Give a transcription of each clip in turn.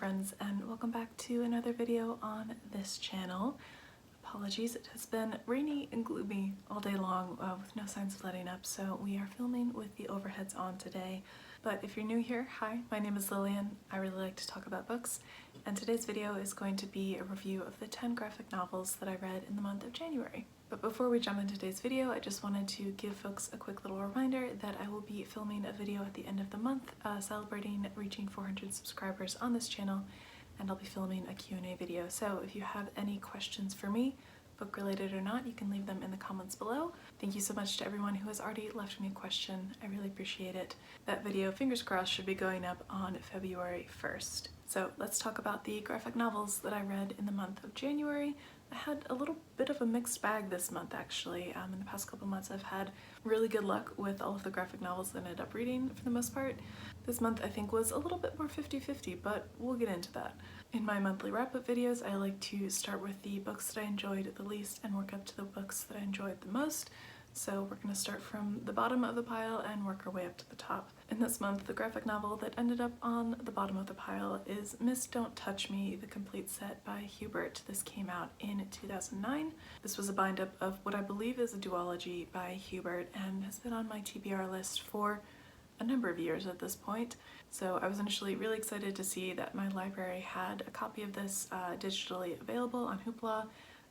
friends, and welcome back to another video on this channel. Apologies, it has been rainy and gloomy all day long with no signs of letting up, so we are filming with the overheads on today. But if you're new here, hi, my name is Lillian. I really like to talk about books, and today's video is going to be a review of the 10 graphic novels that I read in the month of January. But before we jump into today's video, I just wanted to give folks a quick little reminder that I will be filming a video at the end of the month celebrating reaching 400 subscribers on this channel, and I'll be filming a Q&A video. So if you have any questions for me, book related or not, you can leave them in the comments below. Thank you so much to everyone who has already left me a question. I really appreciate it. That video, fingers crossed, should be going up on February 1st. So let's talk about the graphic novels that I read in the month of January. I had a little bit of a mixed bag this month, actually. In the past couple months I've had really good luck with all of the graphic novels that I ended up reading for the most part. This month I think was a little bit more 50-50, but we'll get into that. In my monthly wrap-up videos, I like to start with the books that I enjoyed the least and work up to the books that I enjoyed the most. So we're going to start from the bottom of the pile and work our way up to the top. In this month, the graphic novel that ended up on the bottom of the pile is Miss Don't Touch Me, the complete set by Hubert. This came out in 2009. This was a bind-up of what I believe is a duology by Hubert and has been on my TBR list for a number of years at this point. So I was initially really excited to see that my library had a copy of this digitally available on Hoopla,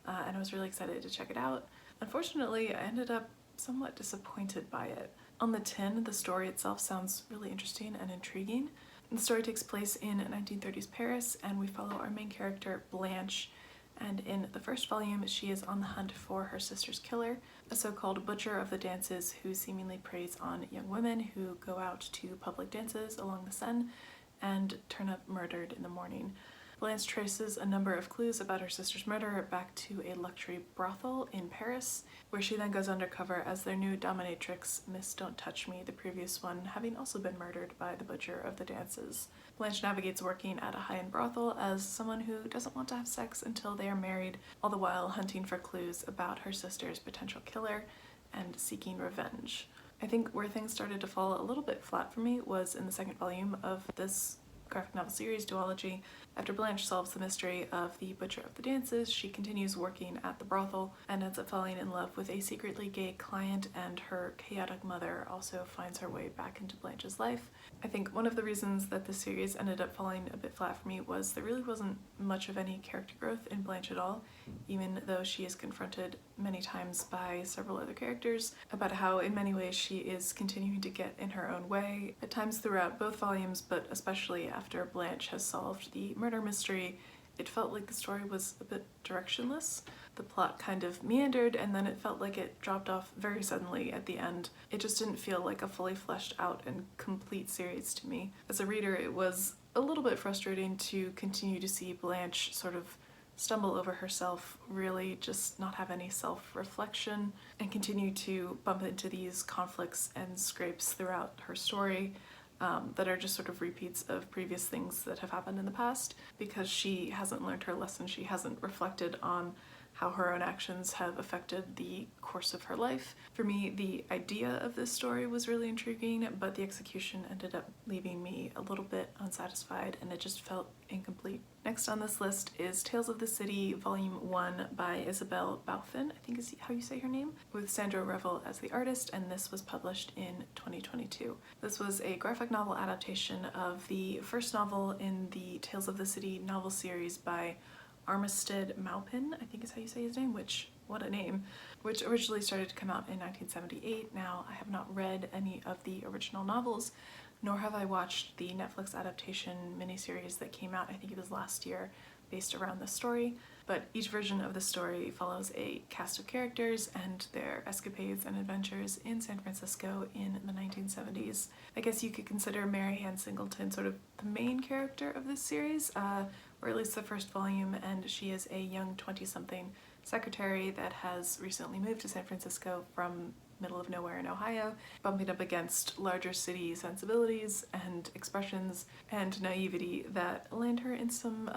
and I was really excited to check it out. Unfortunately, I ended up somewhat disappointed by it. On the tin, the story itself sounds really interesting and intriguing. The story takes place in 1930s Paris, and we follow our main character, Blanche, and in the first volume, she is on the hunt for her sister's killer, a so-called butcher of the dances who seemingly preys on young women who go out to public dances along the Seine and turn up murdered in the morning. Blanche traces a number of clues about her sister's murder back to a luxury brothel in Paris, where she then goes undercover as their new dominatrix, Miss Don't Touch Me, the previous one having also been murdered by the butcher of the dances. Blanche navigates working at a high-end brothel as someone who doesn't want to have sex until they are married, all the while hunting for clues about her sister's potential killer and seeking revenge. I think where things started to fall a little bit flat for me was in the second volume of this graphic novel series duology. After Blanche solves the mystery of the butcher of the dances, she continues working at the brothel and ends up falling in love with a secretly gay client, and her chaotic mother also finds her way back into Blanche's life. I think one of the reasons that the series ended up falling a bit flat for me was there really wasn't much of any character growth in Blanche at all, even though she is confronted many times by several other characters about how in many ways she is continuing to get in her own way, at times throughout both volumes, but especially after Blanche has solved the murder mystery. It felt like the story was a bit directionless. The plot kind of meandered, and then it felt like it dropped off very suddenly at the end. It just didn't feel like a fully fleshed out and complete series to me. As a reader, it was a little bit frustrating to continue to see Blanche sort of stumble over herself, really just not have any self-reflection, and continue to bump into these conflicts and scrapes throughout her story that are just sort of repeats of previous things that have happened in the past, because she hasn't learned her lesson. She hasn't reflected on how her own actions have affected the course of her life. For me, the idea of this story was really intriguing, but the execution ended up leaving me a little bit unsatisfied, and it just felt incomplete. Next on this list is Tales of the City, Volume 1 by Isabel Baufin, I think is how you say her name, with Sandra Revel as the artist, and this was published in 2022. This was a graphic novel adaptation of the first novel in the Tales of the City novel series by Armistead Maupin, I think is how you say his name, what a name, which originally started to come out in 1978. Now, I have not read any of the original novels, nor have I watched the Netflix adaptation miniseries that came out, I think it was last year, based around this story. But each version of the story follows a cast of characters and their escapades and adventures in San Francisco in the 1970s. I guess you could consider Mary Ann Singleton sort of the main character of this series, or at least the first volume, and she is a young 20-something secretary that has recently moved to San Francisco from middle of nowhere in Ohio, bumping up against larger city sensibilities and expressions and naivety that land her in some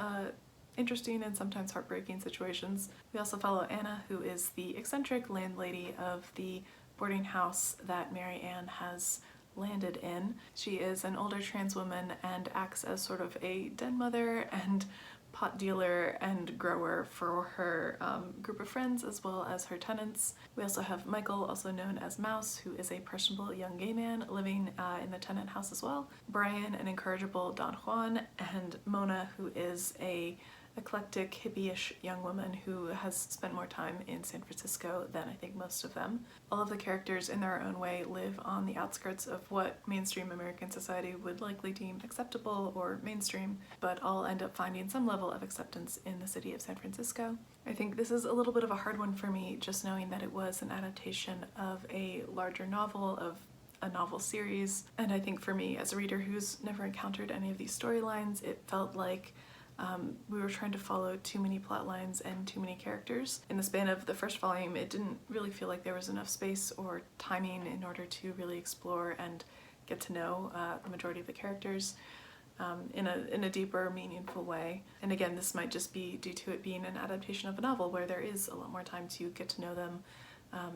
interesting and sometimes heartbreaking situations. We also follow Anna, who is the eccentric landlady of the boarding house that Mary Ann has landed in. She is an older trans woman and acts as sort of a den mother and pot dealer and grower for her group of friends as well as her tenants. We also have Michael, also known as Mouse, who is a personable young gay man living in the tenant house as well. Brian, an incorrigible Don Juan, and Mona, who is a eclectic, hippie-ish young woman who has spent more time in San Francisco than I think most of them. All of the characters in their own way live on the outskirts of what mainstream American society would likely deem acceptable or mainstream, but all end up finding some level of acceptance in the city of San Francisco. I think this is a little bit of a hard one for me, just knowing that it was an adaptation of a larger novel, of a novel series, and I think for me as a reader who's never encountered any of these storylines, it felt like we were trying to follow too many plot lines and too many characters. In the span of the first volume, it didn't really feel like there was enough space or timing in order to really explore and get to know the majority of the characters in a deeper, meaningful way. And again, this might just be due to it being an adaptation of a novel where there is a lot more time to get to know them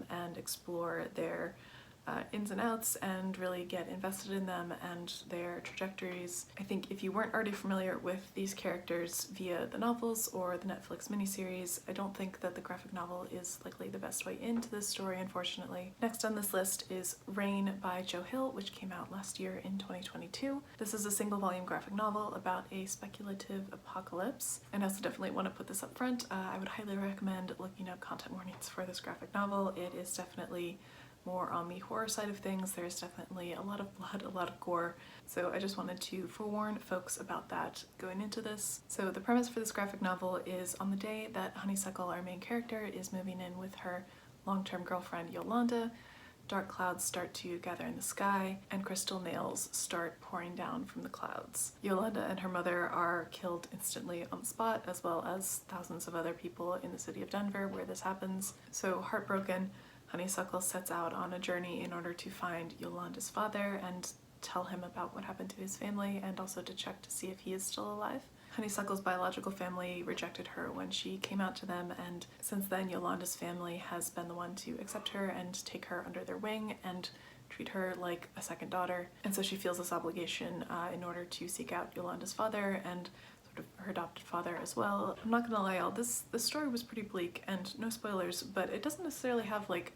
and explore their ins and outs and really get invested in them and their trajectories. I think if you weren't already familiar with these characters via the novels or the Netflix miniseries, I don't think that the graphic novel is likely the best way into this story, unfortunately. Next on this list is Rain by Joe Hill, which came out last year in 2022. This is a single volume graphic novel about a speculative apocalypse, and I also definitely want to put this up front. I would highly recommend looking up content warnings for this graphic novel. It is definitely more on the horror side of things. There's definitely a lot of blood, a lot of gore, so I just wanted to forewarn folks about that going into this. So the premise for this graphic novel is on the day that Honeysuckle, our main character, is moving in with her long-term girlfriend Yolanda, dark clouds start to gather in the sky and crystal nails start pouring down from the clouds. Yolanda and her mother are killed instantly on the spot, as well as thousands of other people in the city of Denver where this happens. So heartbroken, Honeysuckle sets out on a journey in order to find Yolanda's father and tell him about what happened to his family, and also to check to see if he is still alive. Honeysuckle's biological family rejected her when she came out to them, and since then Yolanda's family has been the one to accept her and take her under their wing and treat her like a second daughter. And so she feels this obligation in order to seek out Yolanda's father and her adopted father as well. I'm not gonna lie, y'all, this story was pretty bleak, and no spoilers, but it doesn't necessarily have like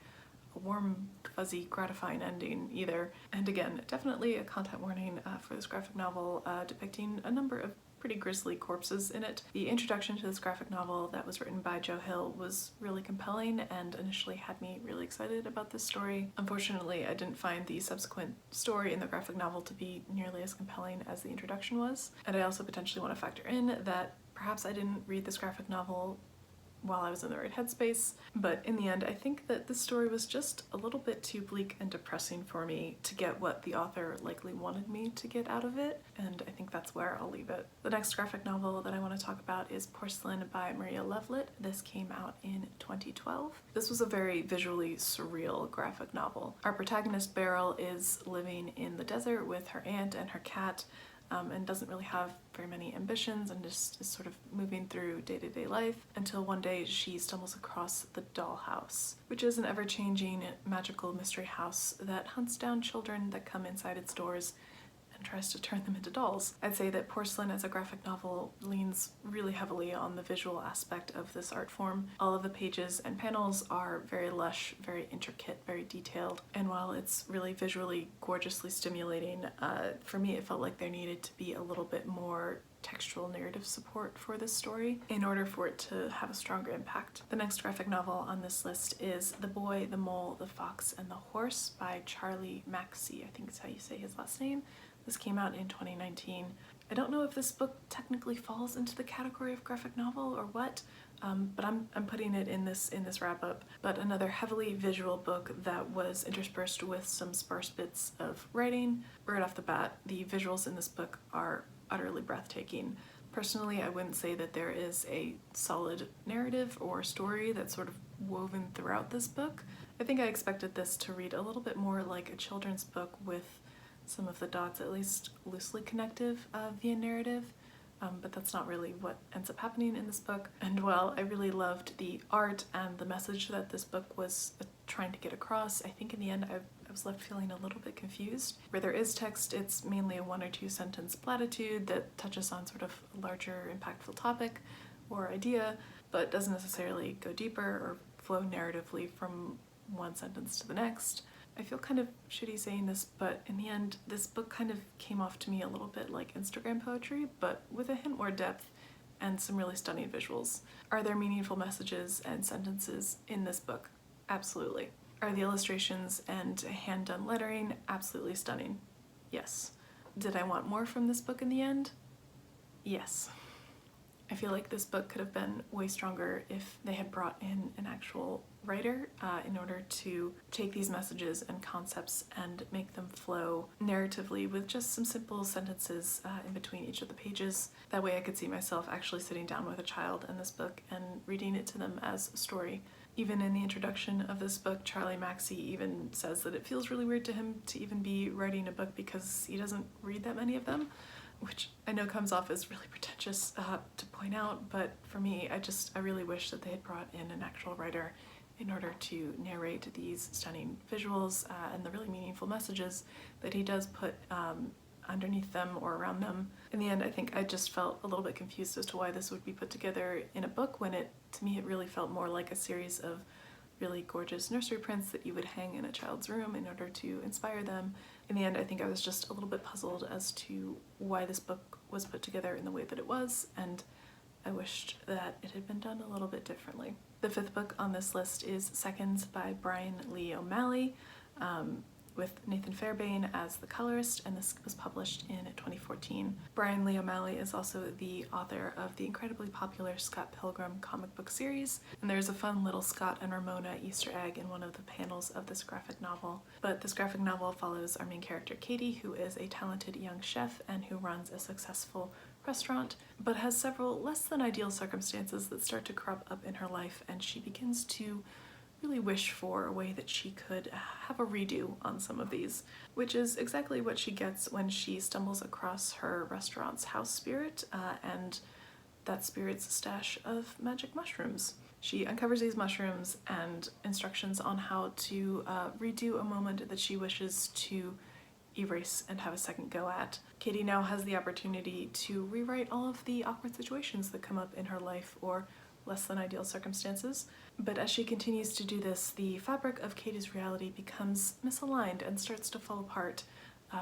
a warm, fuzzy, gratifying ending either. And again, definitely a content warning for this graphic novel, depicting a number of pretty grisly corpses in it. The introduction to this graphic novel that was written by Joe Hill was really compelling and initially had me really excited about this story. Unfortunately, I didn't find the subsequent story in the graphic novel to be nearly as compelling as the introduction was. And I also potentially want to factor in that perhaps I didn't read this graphic novel while I was in the right headspace, but in the end I think that this story was just a little bit too bleak and depressing for me to get what the author likely wanted me to get out of it, and I think that's where I'll leave it. The next graphic novel that I want to talk about is Porcelain by Maria Lovelit. This came out in 2012. This was a very visually surreal graphic novel. Our protagonist Beryl is living in the desert with her aunt and her cat, and doesn't really have very many ambitions and just is sort of moving through day-to-day life until one day she stumbles across the Dollhouse, which is an ever-changing magical mystery house that hunts down children that come inside its doors and tries to turn them into dolls. I'd say that Porcelain as a graphic novel leans really heavily on the visual aspect of this art form. All of the pages and panels are very lush, very intricate, very detailed, and while it's really visually gorgeously stimulating, for me it felt like there needed to be a little bit more textual narrative support for this story in order for it to have a stronger impact. The next graphic novel on this list is The Boy, the Mole, the Fox, and the Horse by Charlie Maxey. I think that's how you say his last name. This came out in 2019. I don't know if this book technically falls into the category of graphic novel or what, but I'm putting it in this wrap up. But another heavily visual book that was interspersed with some sparse bits of writing. Right off the bat, the visuals in this book are utterly breathtaking. Personally, I wouldn't say that there is a solid narrative or story that's sort of woven throughout this book. I think I expected this to read a little bit more like a children's book with some of the dots at least loosely connective via narrative, but that's not really what ends up happening in this book. And while I really loved the art and the message that this book was trying to get across, I think in the end I I was left feeling a little bit confused. Where there is text, it's mainly a 1 or 2 sentence platitude that touches on sort of a larger impactful topic or idea, but doesn't necessarily go deeper or flow narratively from one sentence to the next. I feel kind of shitty saying this, but in the end, this book kind of came off to me a little bit like Instagram poetry, but with a hint more depth and some really stunning visuals. Are there meaningful messages and sentences in this book? Absolutely. Are the illustrations and hand-done lettering absolutely stunning? Yes. Did I want more from this book in the end? Yes. I feel like this book could have been way stronger if they had brought in an actual writer in order to take these messages and concepts and make them flow narratively with just some simple sentences in between each of the pages. That way I could see myself actually sitting down with a child in this book and reading it to them as a story. Even in the introduction of this book, Charlie Maxey even says that it feels really weird to him to even be writing a book because he doesn't read that many of them, which I know comes off as really pretentious to point out, but for me, I really wish that they had brought in an actual writer in order to narrate these stunning visuals and the really meaningful messages that he does put underneath them or around them. In the end, I think I just felt a little bit confused as to why this would be put together in a book when to me, it really felt more like a series of really gorgeous nursery prints that you would hang in a child's room in order to inspire them. In the end, I think I was just a little bit puzzled as to why this book was put together in the way that it was, and I wished that it had been done a little bit differently. The 5th book on this list is Seconds by Brian Lee O'Malley, with Nathan Fairbairn as the colorist, and this was published in 2014. Brian Lee O'Malley is also the author of the incredibly popular Scott Pilgrim comic book series, and there's a fun little Scott and Ramona Easter egg in one of the panels of this graphic novel. But this graphic novel follows our main character Katie, who is a talented young chef and who runs a successful restaurant, but has several less than ideal circumstances that start to crop up in her life, and she begins to really wish for a way that she could have a redo on some of these, which is exactly what she gets when she stumbles across her restaurant's house spirit and that spirit's stash of magic mushrooms. She uncovers these mushrooms and instructions on how to redo a moment that she wishes to erase and have a second go at. Katie now has the opportunity to rewrite all of the awkward situations that come up in her life or less than ideal circumstances, but as she continues to do this, the fabric of Katie's reality becomes misaligned and starts to fall apart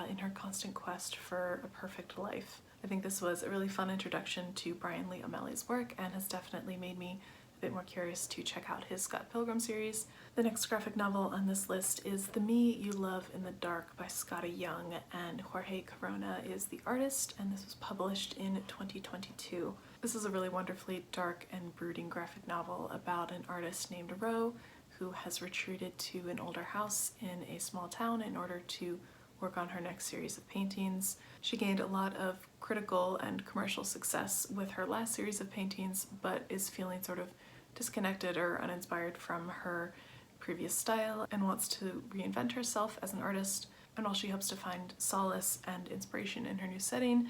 in her constant quest for a perfect life. I think this was a really fun introduction to Brian Lee O'Malley's work and has definitely made me a bit more curious to check out his Scott Pilgrim series. The next graphic novel on this list is The Me You Love in the Dark by Scotta Young, and Jorge Corona is the artist, and this was published in 2022. This is a really wonderfully dark and brooding graphic novel about an artist named Ro who has retreated to an older house in a small town in order to work on her next series of paintings. She gained a lot of critical and commercial success with her last series of paintings, but is feeling sort of disconnected or uninspired from her previous style and wants to reinvent herself as an artist. And while she hopes to find solace and inspiration in her new setting,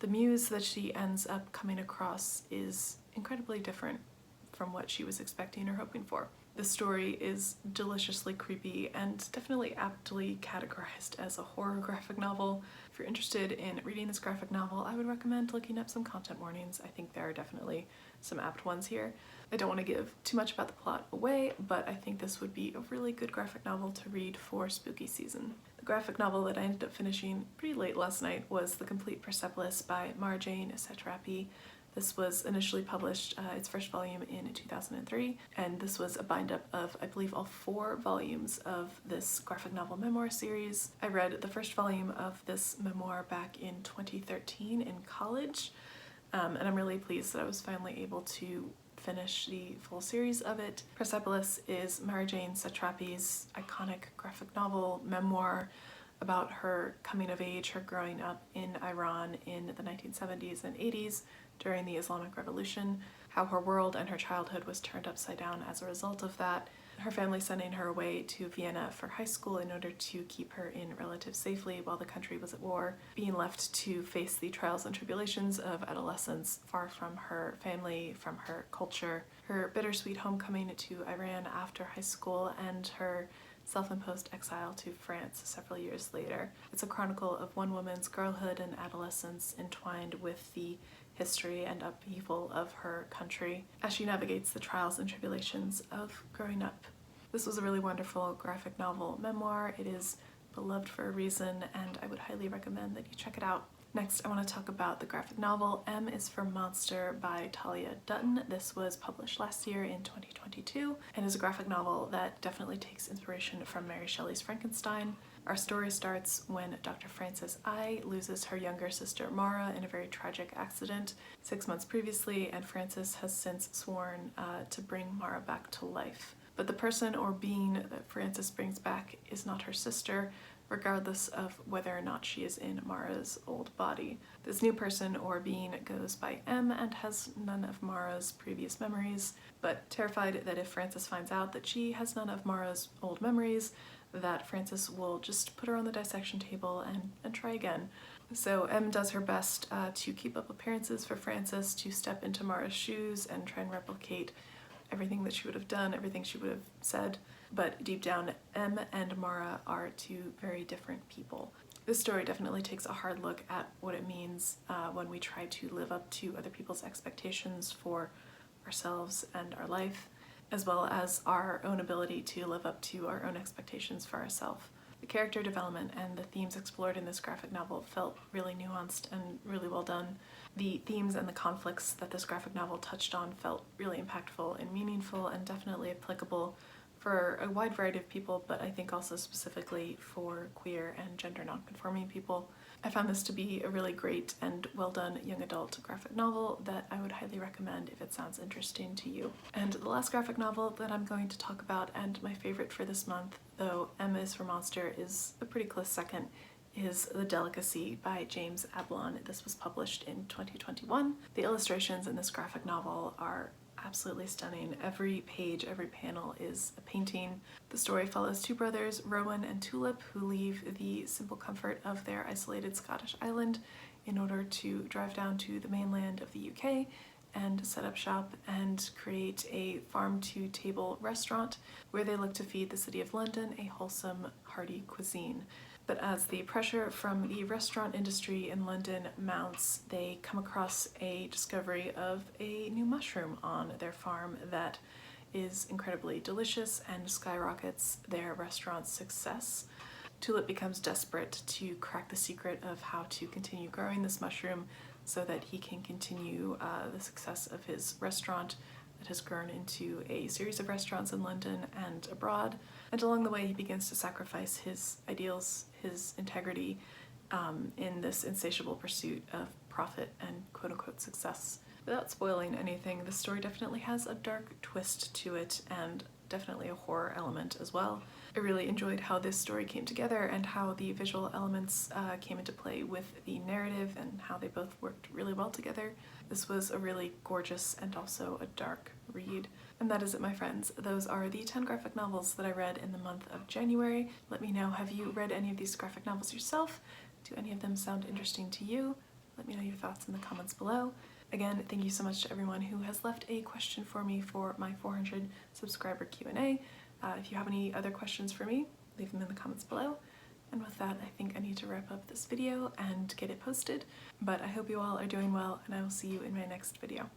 the muse that she ends up coming across is incredibly different from what she was expecting or hoping for. The story is deliciously creepy and definitely aptly categorized as a horror graphic novel. If you're interested in reading this graphic novel, I would recommend looking up some content warnings. I think there are definitely some apt ones here. I don't want to give too much about the plot away, but I think this would be a really good graphic novel to read for spooky season. The graphic novel that I ended up finishing pretty late last night was The Complete Persepolis by Marjane Satrapi. This was initially published, its first volume in 2003, and this was a bind-up of, I believe, all 4 volumes of this graphic novel memoir series. I read the first volume of this memoir back in 2013 in college, and I'm really pleased that I was finally able to finish the full series of it. Persepolis is Marjane Satrapi's iconic graphic novel memoir about her coming of age, her growing up in Iran in the 1970s and 80s during the Islamic Revolution, how her world and her childhood was turned upside down as a result of that, her family sending her away to Vienna for high school in order to keep her in relative safety while the country was at war, being left to face the trials and tribulations of adolescence far from her family, from her culture, her bittersweet homecoming to Iran after high school, and her self-imposed exile to France several years later. It's a chronicle of one woman's girlhood and adolescence entwined with the history and upheaval of her country as she navigates the trials and tribulations of growing up. This was a really wonderful graphic novel memoir. It is beloved for a reason, and I would highly recommend that you check it out. Next, I want to talk about the graphic novel M is for Monster by Talia Dutton. This was published last year in 2022 and is a graphic novel that definitely takes inspiration from Mary Shelley's Frankenstein. Our story starts when Dr. Frances I loses her younger sister Mara in a very tragic accident 6 months previously, and Frances has since sworn to bring Mara back to life. But the person or being that Frances brings back is not her sister, regardless of whether or not she is in Mara's old body. This new person or being goes by M and has none of Mara's previous memories, but terrified that if Frances finds out that she has none of Mara's old memories, that Frances will just put her on the dissection table and try again. So M does her best to keep up appearances for Frances, to step into Mara's shoes and try and replicate everything that she would have done, everything she would have said. But deep down, M and Mara are two very different people. This story definitely takes a hard look at what it means when we try to live up to other people's expectations for ourselves and our life, as well as our own ability to live up to our own expectations for ourselves. The character development and the themes explored in this graphic novel felt really nuanced and really well done. The themes and the conflicts that this graphic novel touched on felt really impactful and meaningful and definitely applicable for a wide variety of people, but I think also specifically for queer and gender nonconforming people. I found this to be a really great and well done young adult graphic novel that I would highly recommend if it sounds interesting to you. And the last graphic novel that I'm going to talk about, and my favorite for this month, though M is for Monster is a pretty close second, is The Delicacy by James Ablon. This was published in 2021. The illustrations in this graphic novel are absolutely stunning. Every page, every panel is a painting. The story follows two brothers, Rowan and Tulip, who leave the simple comfort of their isolated Scottish island in order to drive down to the mainland of the UK and set up shop and create a farm-to-table restaurant where they look to feed the city of London a wholesome, hearty cuisine. But as the pressure from the restaurant industry in London mounts, they come across a discovery of a new mushroom on their farm that is incredibly delicious and skyrockets their restaurant's success. Tulip becomes desperate to crack the secret of how to continue growing this mushroom so that he can continue the success of his restaurant that has grown into a series of restaurants in London and abroad. And along the way, he begins to sacrifice his ideals, his integrity, in this insatiable pursuit of profit and quote-unquote success. Without spoiling anything, the story definitely has a dark twist to it and definitely a horror element as well. I really enjoyed how this story came together and how the visual elements came into play with the narrative and how they both worked really well together. This was a really gorgeous and also a dark read. And that is it, my friends. Those are the 10 graphic novels that I read in the month of January. Let me know, have you read any of these graphic novels yourself? Do any of them sound interesting to you? Let me know your thoughts in the comments below. Again, thank you so much to everyone who has left a question for me for my 400 subscriber Q&A. If you have any other questions for me, leave them in the comments below. And with that, I think I need to wrap up this video and get it posted. But I hope you all are doing well, and I will see you in my next video.